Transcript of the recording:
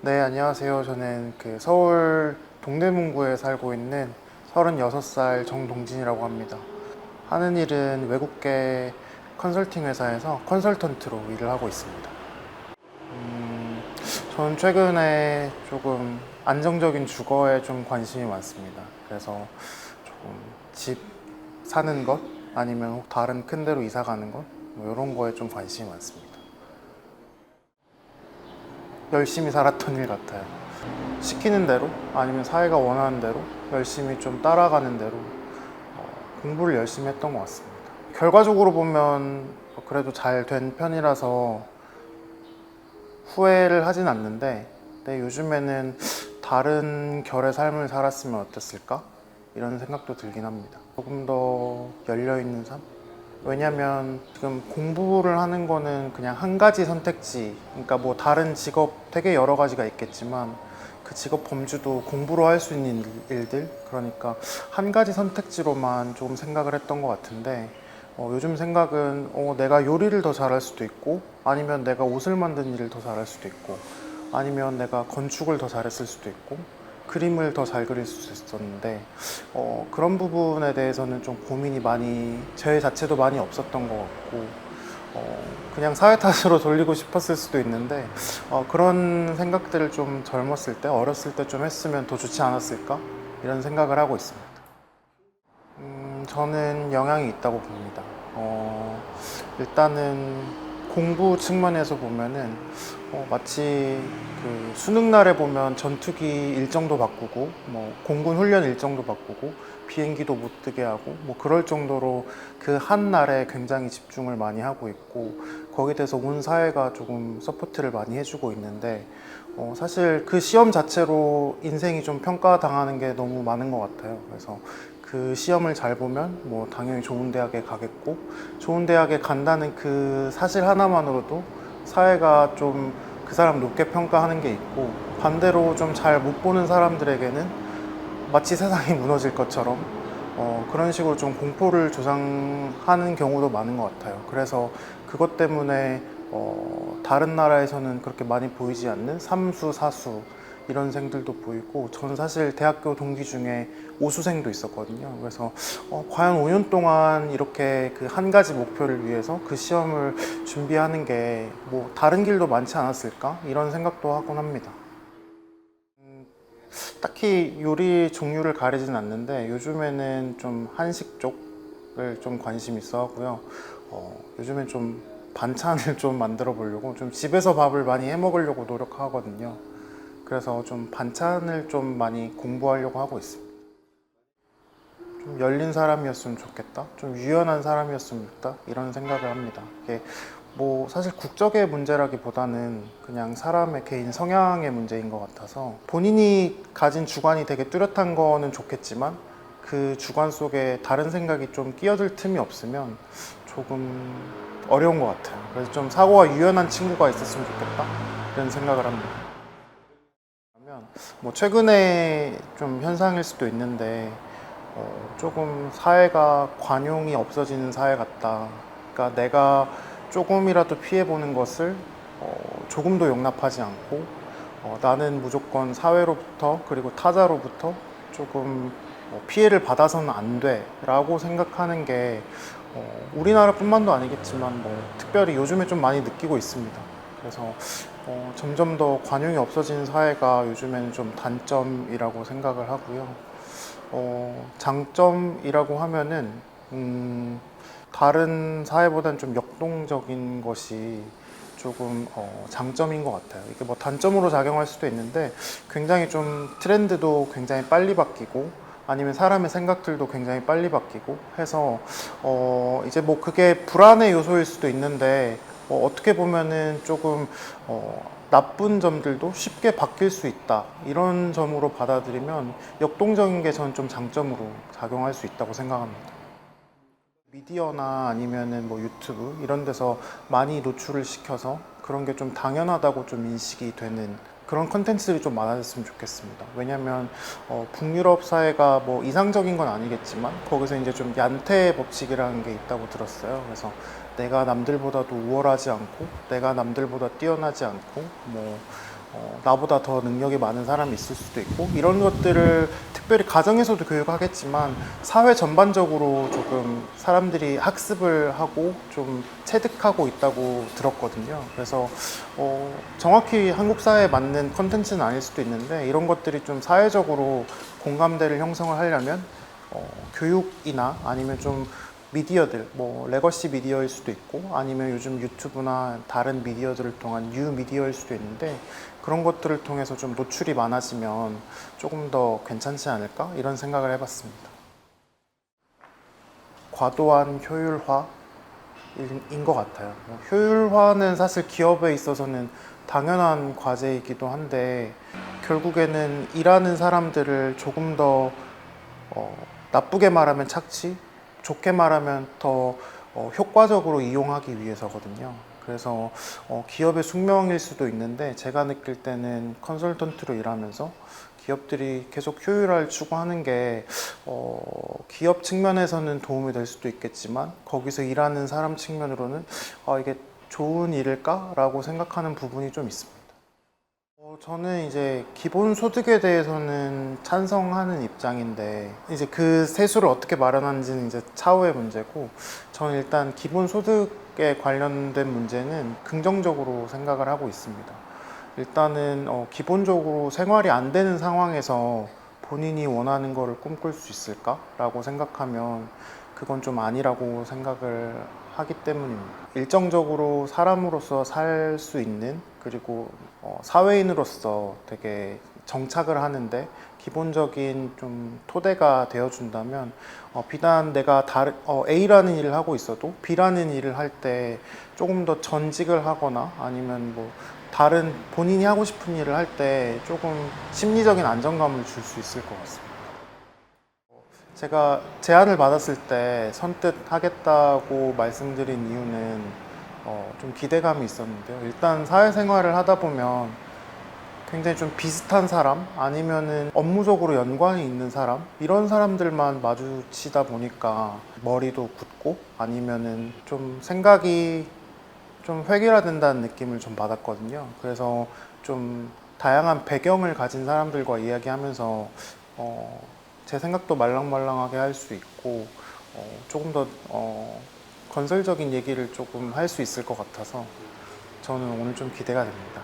네, 안녕하세요. 저는 서울 동대문구에 살고 있는 36살 정동진이라고 합니다. 하는 일은 외국계 컨설팅 회사에서 컨설턴트로 일을 하고 있습니다. 저는 최근에 조금 안정적인 주거에 좀 관심이 많습니다. 그래서 조금 집 사는 것 아니면 다른 큰 데로 이사 가는 것 이런 거에 좀 관심이 많습니다. 열심히 살았던 일 같아요. 시키는 대로 아니면 사회가 원하는 대로 열심히 좀 따라가는 대로 공부를 열심히 했던 것 같습니다. 결과적으로 보면 그래도 잘 된 편이라서 후회를 하진 않는데, 근데 요즘에는 다른 결의 삶을 살았으면 어땠을까? 이런 생각도 들긴 합니다. 조금 더 열려있는 삶? 왜냐면 지금 공부를 하는 거는 그냥 한 가지 선택지, 그러니까 뭐 다른 직업 되게 여러 가지가 있겠지만 그 직업 범주도 공부로 할 수 있는 일들, 그러니까 한 가지 선택지로만 조금 생각을 했던 것 같은데, 요즘 생각은 내가 요리를 더 잘할 수도 있고, 아니면 내가 옷을 만드는 일을 더 잘할 수도 있고, 아니면 내가 건축을 더 잘했을 수도 있고, 그림을 더 잘 그릴 수 있었는데, 그런 부분에 대해서는 좀 고민이 많이, 제 자체도 많이 없었던 것 같고, 그냥 사회 탓으로 돌리고 싶었을 수도 있는데, 그런 생각들을 좀 젊었을 때, 어렸을 때 좀 했으면 더 좋지 않았을까? 이런 생각을 하고 있습니다. 저는 영향이 있다고 봅니다. 일단은 공부 측면에서 보면은 마치 그 수능 날에 보면 전투기 일정도 바꾸고 뭐 공군 훈련 일정도 바꾸고 비행기도 못 뜨게 하고 뭐 그럴 정도로 그 한 날에 굉장히 집중을 많이 하고 있고 거기에 대해서 온 사회가 조금 서포트를 많이 해주고 있는데 사실 그 시험 자체로 인생이 좀 평가당하는 게 너무 많은 것 같아요. 그래서 그 시험을 잘 보면 뭐 당연히 좋은 대학에 가겠고 좋은 대학에 간다는 그 사실 하나만으로도 사회가 좀 그 사람 높게 평가하는 게 있고 반대로 좀 잘 못 보는 사람들에게는 마치 세상이 무너질 것처럼 그런 식으로 좀 공포를 조장하는 경우도 많은 것 같아요. 그래서 그것 때문에 다른 나라에서는 그렇게 많이 보이지 않는 삼수, 사수 이런 생들도 보이고 저는 사실 대학교 동기 중에 오수생도 있었거든요. 그래서 과연 5년 동안 이렇게 그 한 가지 목표를 위해서 그 시험을 준비하는 게 뭐 다른 길도 많지 않았을까? 이런 생각도 하곤 합니다. 딱히 요리 종류를 가리진 않는데 요즘에는 좀 한식 쪽을 좀 관심 있어 하고요. 요즘엔 좀 반찬을 좀 만들어 보려고 좀 집에서 밥을 많이 해 먹으려고 노력하거든요. 그래서 좀 반찬을 좀 많이 공부하려고 하고 있습니다. 좀 열린 사람이었으면 좋겠다. 좀 유연한 사람이었으면 좋겠다. 이런 생각을 합니다. 이게 뭐 사실 국적의 문제라기보다는 그냥 사람의 개인 성향의 문제인 것 같아서 본인이 가진 주관이 되게 뚜렷한 거는 좋겠지만 그 주관 속에 다른 생각이 좀 끼어들 틈이 없으면 조금 어려운 것 같아요. 그래서 좀 사고가 유연한 친구가 있었으면 좋겠다. 이런 생각을 합니다. 그러면 뭐 최근에 좀 현상일 수도 있는데 조금 사회가 관용이 없어지는 사회 같다. 그러니까 내가 조금이라도 피해보는 것을 조금도 용납하지 않고 나는 무조건 사회로부터 그리고 타자로부터 조금 피해를 받아서는 안 돼라고 생각하는 게 우리나라뿐만도 아니겠지만 뭐 특별히 요즘에 좀 많이 느끼고 있습니다. 그래서 점점 더 관용이 없어지는 사회가 요즘에는 좀 단점이라고 생각을 하고요. 장점이라고 하면은 다른 사회보다는 좀 역동적인 것이 조금 장점인 것 같아요. 이게 뭐 단점으로 작용할 수도 있는데 굉장히 좀 트렌드도 굉장히 빨리 바뀌고 아니면 사람의 생각들도 굉장히 빨리 바뀌고 해서 이제 뭐 그게 불안의 요소일 수도 있는데 어떻게 보면은 조금 나쁜 점들도 쉽게 바뀔 수 있다 이런 점으로 받아들이면 역동적인 게 저는 좀 장점으로 작용할 수 있다고 생각합니다. 미디어나 아니면은 뭐 유튜브 이런 데서 많이 노출을 시켜서 그런 게 좀 당연하다고 좀 인식이 되는 그런 컨텐츠들이 좀 많아졌으면 좋겠습니다. 왜냐면 북유럽 사회가 뭐 이상적인 건 아니겠지만 거기서 이제 좀 얀태 법칙이라는 게 있다고 들었어요. 그래서 내가 남들보다도 우월하지 않고 내가 남들보다 뛰어나지 않고 뭐 나보다 더 능력이 많은 사람이 있을 수도 있고 이런 것들을 특별히 가정에서도 교육하겠지만 사회 전반적으로 조금 사람들이 학습을 하고 좀 체득하고 있다고 들었거든요. 그래서 정확히 한국 사회에 맞는 컨텐츠는 아닐 수도 있는데 이런 것들이 좀 사회적으로 공감대를 형성을 하려면 교육이나 아니면 좀 미디어들, 뭐 레거시 미디어일 수도 있고 아니면 요즘 유튜브나 다른 미디어들을 통한 뉴 미디어일 수도 있는데 그런 것들을 통해서 좀 노출이 많아지면 조금 더 괜찮지 않을까 이런 생각을 해봤습니다. 과도한 효율화인 것 같아요. 효율화는 사실 기업에 있어서는 당연한 과제이기도 한데 결국에는 일하는 사람들을 조금 더 나쁘게 말하면 착취, 좋게 말하면 더 효과적으로 이용하기 위해서거든요. 그래서 기업의 숙명일 수도 있는데 제가 느낄 때는 컨설턴트로 일하면서 기업들이 계속 효율화를 추구하는 게 기업 측면에서는 도움이 될 수도 있겠지만 거기서 일하는 사람 측면으로는 이게 좋은 일일까라고 생각하는 부분이 좀 있습니다. 저는 이제 기본소득에 대해서는 찬성하는 입장인데 이제 그 세수를 어떻게 마련하는지는 이제 차후의 문제고 저는 일단 기본소득에 관련된 문제는 긍정적으로 생각을 하고 있습니다. 일단은 기본적으로 생활이 안 되는 상황에서 본인이 원하는 거를 꿈꿀 수 있을까라고 생각하면 그건 좀 아니라고 생각을 하기 때문입니다. 일정적으로 사람으로서 살 수 있는 그리고 사회인으로서 되게 정착을 하는데 기본적인 좀 토대가 되어준다면 비단 내가 A라는 일을 하고 있어도 B라는 일을 할 때 조금 더 전직을 하거나 아니면 뭐 다른 본인이 하고 싶은 일을 할 때 조금 심리적인 안정감을 줄 수 있을 것 같습니다. 제가 제안을 받았을 때 선뜻 하겠다고 말씀드린 이유는 좀 기대감이 있었는데요. 일단 사회생활을 하다 보면 굉장히 좀 비슷한 사람 아니면은 업무적으로 연관이 있는 사람 이런 사람들만 마주치다 보니까 머리도 굳고 아니면은 좀 생각이 좀 획일화된다는 느낌을 좀 받았거든요. 그래서 좀 다양한 배경을 가진 사람들과 이야기하면서 제 생각도 말랑말랑하게 할 수 있고 조금 더 건설적인 얘기를 조금 할 수 있을 것 같아서 저는 오늘 좀 기대가 됩니다.